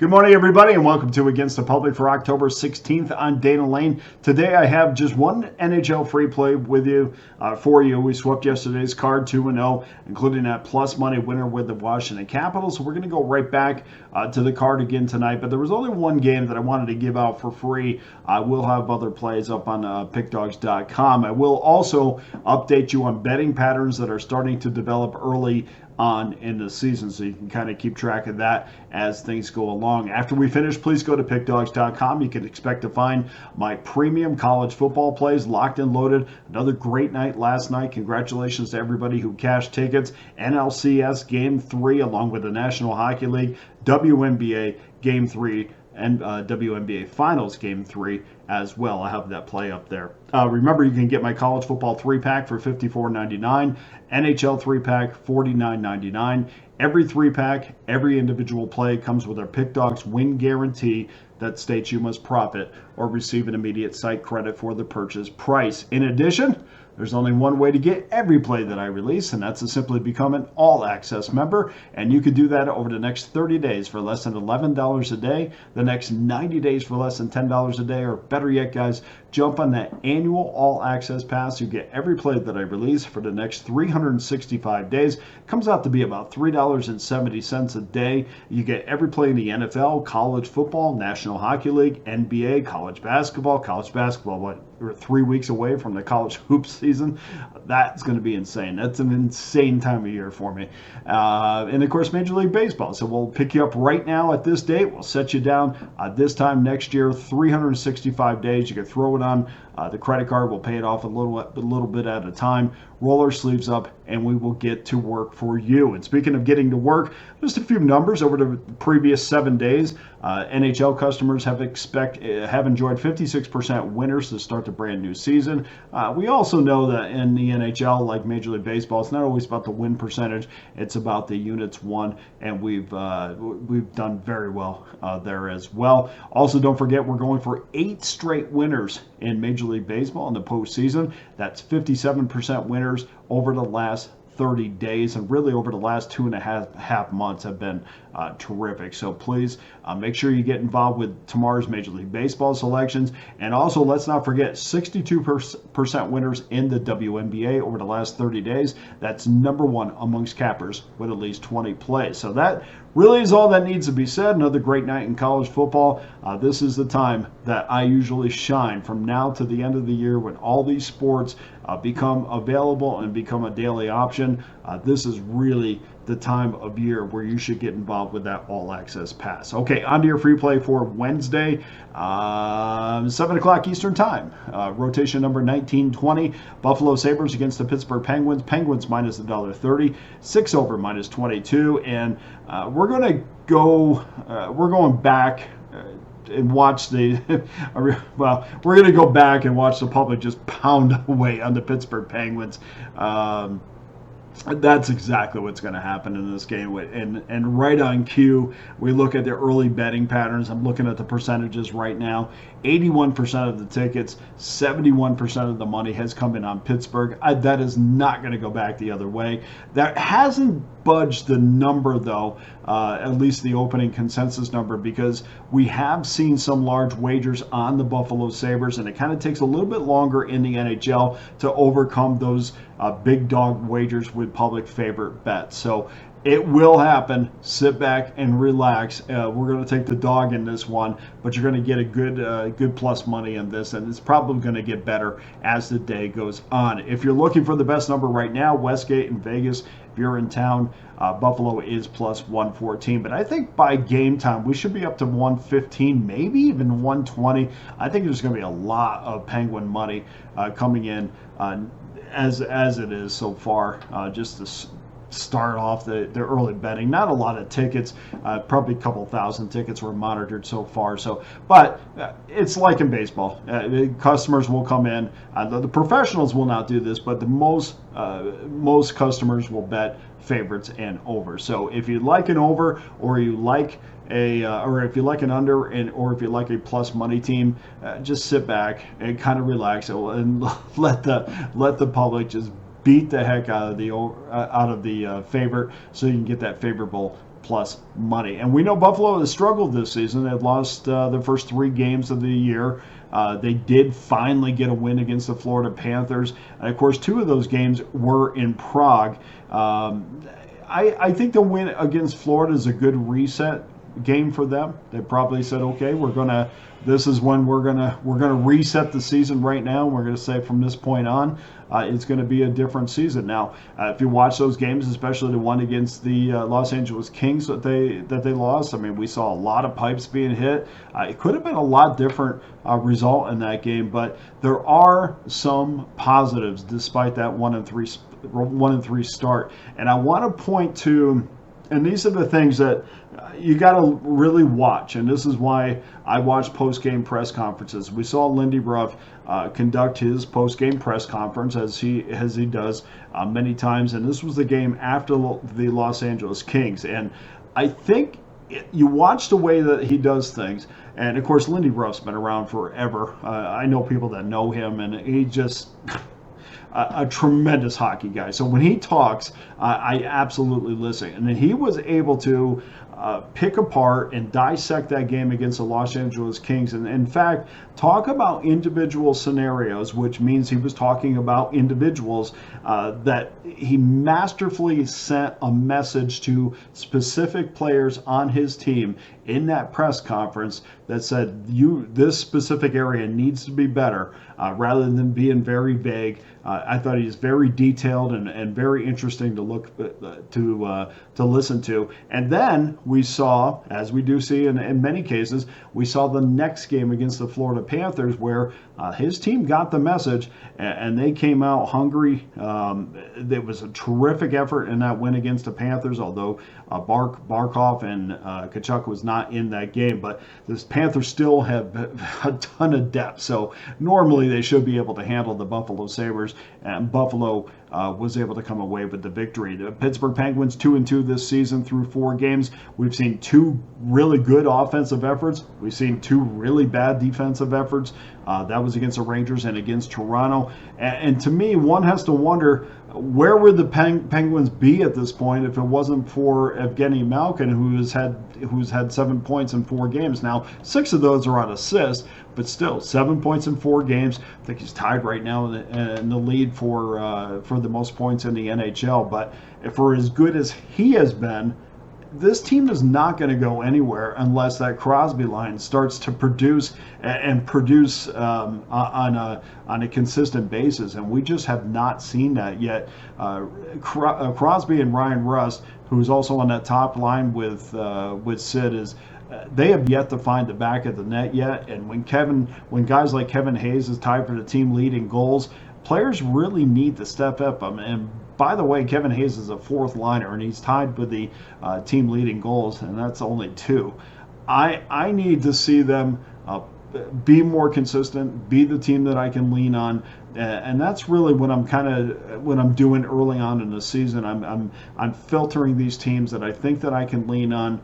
Good morning, everybody, and welcome to Against the Public for October 16th on Dana Lane. Today, I have just one NHL free play with you for you. We swept yesterday's card 2-0, including that plus money winner with the Washington Capitals. So we're going to go right back to the card again tonight. But there was only one game that I wanted to give out for free. I will have other plays up on Pickdawgz.com. I will also update you on betting patterns that are starting to develop early on in the season, so you can kind of keep track of that as things go along. After we finish, please go to pickdawgz.com. You can expect to find my premium college football plays locked and loaded. Another great night last night. Congratulations to everybody who cashed tickets. NLCS Game 3 along with the National Hockey League, WNBA Game 3, and WNBA Finals Game 3 as well. I have that play up there. Remember, you can get my college football 3-pack for $54.99, NHL 3-pack $49.99. Every 3-pack, every individual play comes with our Pick Dawgz win guarantee that states you must profit or receive an immediate site credit for the purchase price. In addition, there's only one way to get every play that I release, and that's to simply become an all-access member. And you can do that over the next 30 days for less than $11 a day, the next 90 days for less than $10 a day, or better yet, guys, jump on that annual all-access pass. You get every play that I release for the next 365 days. It comes out to be about $3.70 a day. You get every play in the NFL, college football, National Hockey League, NBA, college basketball. We're 3 weeks away from the college hoops season. That's going to be insane. That's an insane time of year for me. And of course, Major League Baseball. So we'll pick you up right now at this date. We'll set you down this time next year, 365 days. You can throw it on the credit card. We'll pay it off a little bit at a time. Roll our sleeves up, and we will get to work for you. And speaking of getting to work, just a few numbers over the previous 7 days. NHL customers have enjoyed 56% winners to start the brand new season. We also know that in the NHL, like Major League Baseball, it's not always about the win percentage; it's about the units won, and we've done very well there as well. Also, don't forget we're going for 8 straight winners in Major League Baseball in the postseason. That's 57% winners over the last 30 days, and really over the last 2.5 months have been terrific. So please make sure you get involved with tomorrow's Major League Baseball selections. And also, let's not forget 62% winners in the WNBA over the last 30 days. That's number one amongst cappers with at least 20 plays. So that really is all that needs to be said. Another great night in college football. This is the time that I usually shine from now to the end of the year when all these sports become available and become a daily option. This is really the time of year where you should get involved with that all-access pass. Okay, on to your free play for Wednesday, 7 o'clock Eastern Time. Rotation number 1920, Buffalo Sabres against the Pittsburgh Penguins. Penguins minus $1.30, 6 over minus 22, and we're going back and watch the we're going to go back and watch the public just pound away on the Pittsburgh Penguins. That's exactly what's going to happen in this game. And right on cue, we look at the early betting patterns. I'm looking at the percentages right now. 81% of the tickets, 71% of the money has come in on Pittsburgh. That is not going to go back the other way. That hasn't budged the number, though, at least the opening consensus number, because we have seen some large wagers on the Buffalo Sabres, and it kind of takes a little bit longer in the NHL to overcome those big dog wagers with public favorite bets. So it will happen. Sit back and relax. We're going to take the dog in this one, but you're going to get a good plus money in this, and it's probably going to get better as the day goes on. If you're looking for the best number right now, Westgate in Vegas. If you're in town, Buffalo is plus 114. But I think by game time, we should be up to 115, maybe even 120. I think there's going to be a lot of Penguin money coming in as it is so far, just to start off the early betting. Not a lot of tickets, probably a couple thousand tickets were monitored so far. So, but it's like in baseball. Customers will come in. The professionals will not do this, but the most customers will bet favorites and over. So if you like an over, or you like or if you like an under, or if you like a plus money team, just sit back and kind of relax and let the public just beat the heck out of the favorite, so you can get that favorable plus money. And we know Buffalo has struggled this season. They've lost the first 3 games of the year. They did finally get a win against the Florida Panthers. And of course, 2 of those games were in Prague. I think the win against Florida is a good reset game for them. They probably said, okay, this is when we're gonna reset the season right now. We're gonna say from this point on, it's going to be a different season. Now, if you watch those games, especially the one against the Los Angeles Kings that they lost, I mean, we saw a lot of pipes being hit. It could have been a lot different result in that game, but there are some positives despite that 1-3 start. And I want to point to, and these are the things that you got to really watch, and this is why I watch post-game press conferences. We saw Lindy Ruff conduct his post-game press conference as he does many times, and this was the game after the Los Angeles Kings. And I think you watch the way that he does things, and of course Lindy Ruff's been around forever. I know people that know him, and he just a tremendous hockey guy. So when he talks, I absolutely listen. And then he was able to pick apart and dissect that game against the Los Angeles Kings. And in fact, talk about individual scenarios, which means he was talking about individuals that he masterfully sent a message to specific players on his team in that press conference that said, this specific area needs to be better, rather than being very vague. I thought he was very detailed and very interesting to look to listen to. And then we saw, as we do see in many cases, we saw the next game against the Florida Panthers where his team got the message and they came out hungry. There was a terrific effort in that win against the Panthers, although Barkov and Tkachuk was not in that game. But this Panthers still have a ton of depth, so normally they should be able to handle the Buffalo Sabres, and Buffalo was able to come away with the victory. The Pittsburgh Penguins 2-2 this season through 4 games. We've seen 2 really good offensive efforts. We've seen 2 really bad defensive efforts. That was against the Rangers and against Toronto. And to me, one has to wonder, where would the Penguins be at this point if it wasn't for Evgeny Malkin, who's had 7 points in 4 games? Now, 6 of those are on assists, but still 7 points in 4 games. I think he's tied right now in the lead for the most points in the NHL. But for as good as he has been, this team is not going to go anywhere unless that Crosby line starts to produce and produce on a consistent basis, and we just have not seen that yet. Crosby and Ryan Rust, who's also on that top line with Sid, they have yet to find the back of the net yet. And when guys like Kevin Hayes is tied for the team lead in goals, players really need to step up. And by the way, Kevin Hayes is a 4th liner, and he's tied with the team leading goals, and that's only 2. I need to see them be more consistent, be the team that I can lean on, and that's really what I'm doing early on in the season. I'm filtering these teams that I think that I can lean on.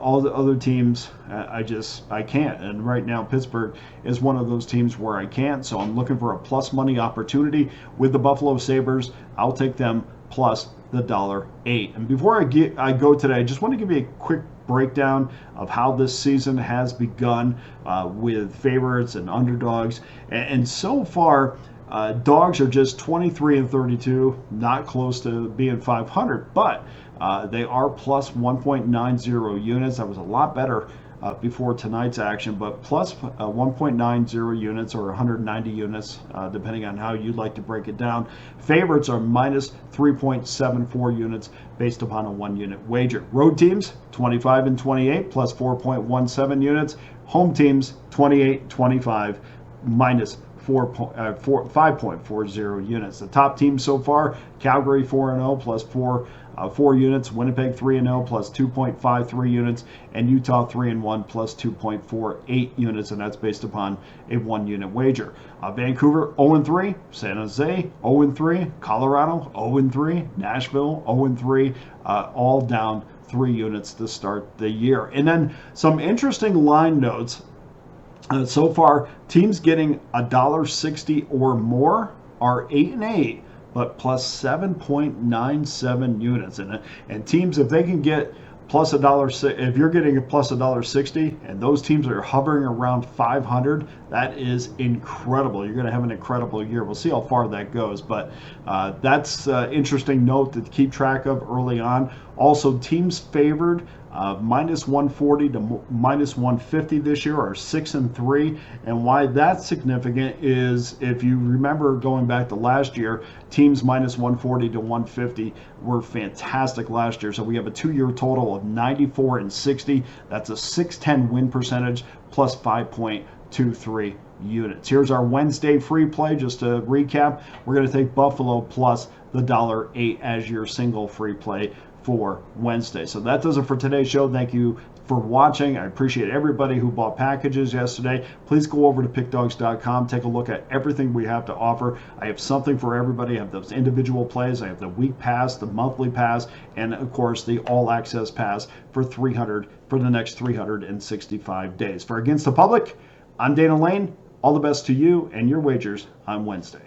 All the other teams, I can't. And right now, Pittsburgh is one of those teams where I can't. So I'm looking for a plus money opportunity with the Buffalo Sabres. I'll take them plus the $1.08. And before I go today, I just want to give you a quick breakdown of how this season has begun with favorites and underdogs. And so far, dogs are just 23-32, not close to being 500, but they are plus 1.90 units. That was a lot better before tonight's action, but plus 1.90 units or 190 units, depending on how you'd like to break it down. Favorites are minus 3.74 units based upon a 1-unit wager. Road teams, 25-28, plus 4.17 units. Home teams, 28-25, minus 5.40 units. The top teams so far: Calgary 4-0 plus 4 units, Winnipeg 3-0 plus 2.53 units, and Utah 3-1 plus 2.48 units, and that's based upon a 1-unit wager. Vancouver 0-3, San Jose 0-3, Colorado 0-3, Nashville 0-3, all down 3 units to start the year. And then some interesting line notes. So far, teams getting $1.60 or more are 8-8, but plus 7.97 units. And teams, if they can get plus a dollar. If you're getting a plus $1.60, and those teams are hovering around 500, that is incredible. You're going to have an incredible year. We'll see how far that goes, but that's an interesting note to keep track of early on. Also, teams favored minus 140 to minus 150 this year are 6-3, and why that's significant is if you remember going back to last year, teams minus 140 to 150 were fantastic last year. So we have a 2-year total of 94-60. That's a 610 win percentage plus 5.23 units. Here's our Wednesday free play. Just to recap, we're going to take Buffalo plus the $1.08 as your single free play for Wednesday. So that does it for today's show. Thank you for watching. I appreciate everybody who bought packages yesterday. Please go over to pickdawgz.com. Take a look at everything we have to offer. I have something for everybody. I have those individual plays. I have the week pass, the monthly pass, and of course the all access pass for the next 365 days. For Against the Public, I'm Dana Lane. All the best to you and your wagers on Wednesday.